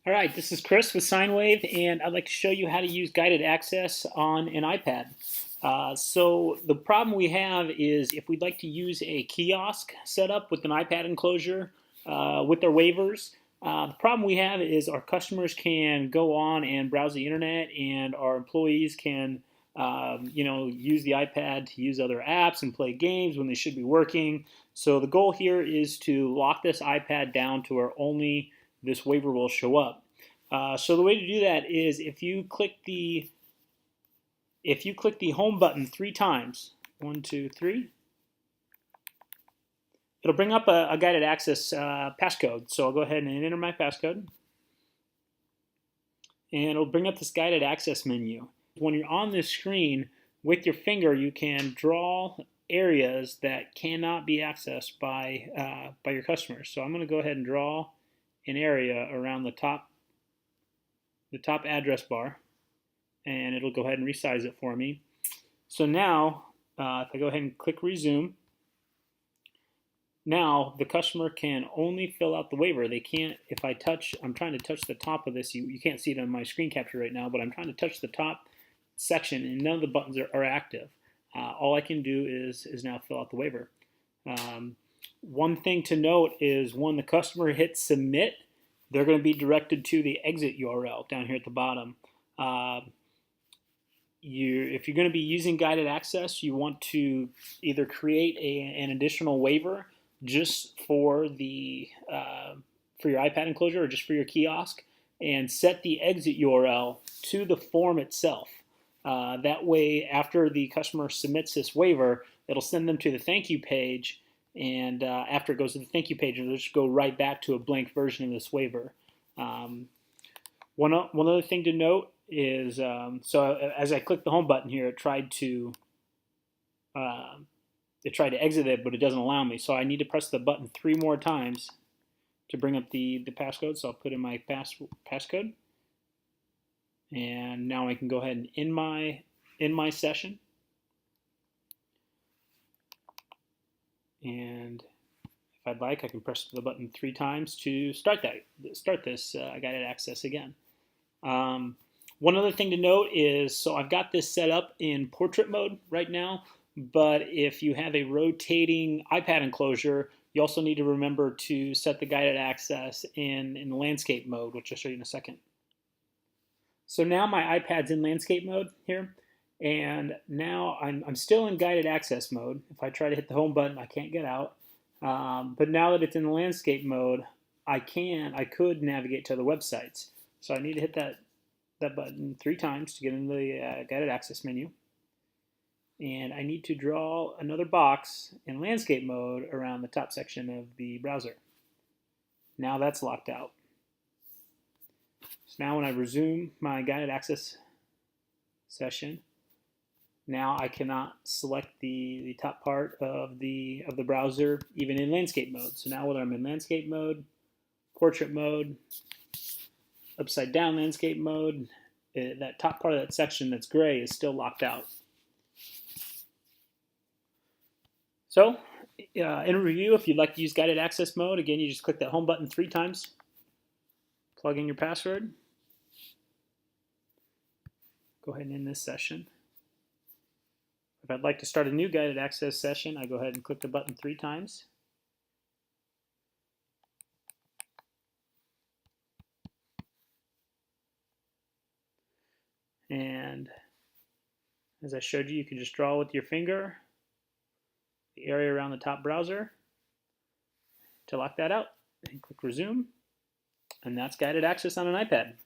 All right, this is Chris with SineWave, and I'd like to show you how to use guided access on an iPad. So the problem we have is if we'd like to use a kiosk setup with an iPad enclosure with their waivers, the problem we have is our customers can go on and browse the internet, and our employees can, use the iPad to use other apps and play games when they should be working. So the goal here is to lock this iPad down to where only this waiver will show up. So the way to do that is if you click the home button 3 times, 1, 2, 3, it'll bring up a guided access passcode. So I'll go ahead and enter my passcode, and it'll bring up this guided access menu. When you're on this screen with your finger, you can draw areas that cannot be accessed by your customers. So I'm going to go ahead and draw an area around the top address bar, and it'll go ahead and resize it for me. So now, if I go ahead and click resume, now the customer can only fill out the waiver. They can't, if I touch, I'm trying to touch the top of this, you can't see it on my screen capture right now, but I'm trying to touch the top section and none of the buttons are active. All I can do is now fill out the waiver. One thing to note is when the customer hits submit, they're going to be directed to the exit URL down here at the bottom. If you're going to be using guided access, you want to either create an additional waiver just for your iPad enclosure or just for your kiosk, and set the exit URL to the form itself. That way, after the customer submits this waiver, it'll send them to the thank you page. And after it goes to the thank you page, it'll just go right back to a blank version of this waiver. One other thing to note is, so as I click the home button here, it tried to exit it, but it doesn't allow me. So I need to press the button 3 more times to bring up the passcode. So I'll put in my passcode, and now I can go ahead and end my session. And if I'd like, I can press the button 3 times to start this guided access again. One other thing to note is, so I've got this set up in portrait mode right now, but if you have a rotating iPad enclosure, you also need to remember to set the guided access in landscape mode, which I'll show you in a second. So now my iPad's in landscape mode here. And now I'm still in guided access mode. If I try to hit the home button, I can't get out. But now that it's in the landscape mode, I could navigate to other websites. So I need to hit that button 3 times to get into the guided access menu. And I need to draw another box in landscape mode around the top section of the browser. Now that's locked out. So now when I resume my guided access session, now I cannot select the top part of the browser even in landscape mode. So now whether I'm in landscape mode, portrait mode, upside down landscape mode, that top part of that section that's gray is still locked out. So in review, if you'd like to use guided access mode, again, you just click that home button 3 times, plug in your password, go ahead and end this session. If I'd like to start a new guided access session, I go ahead and click the button 3 times. And as I showed you, you can just draw with your finger the area around the top browser to lock that out, and click resume. And that's guided access on an iPad.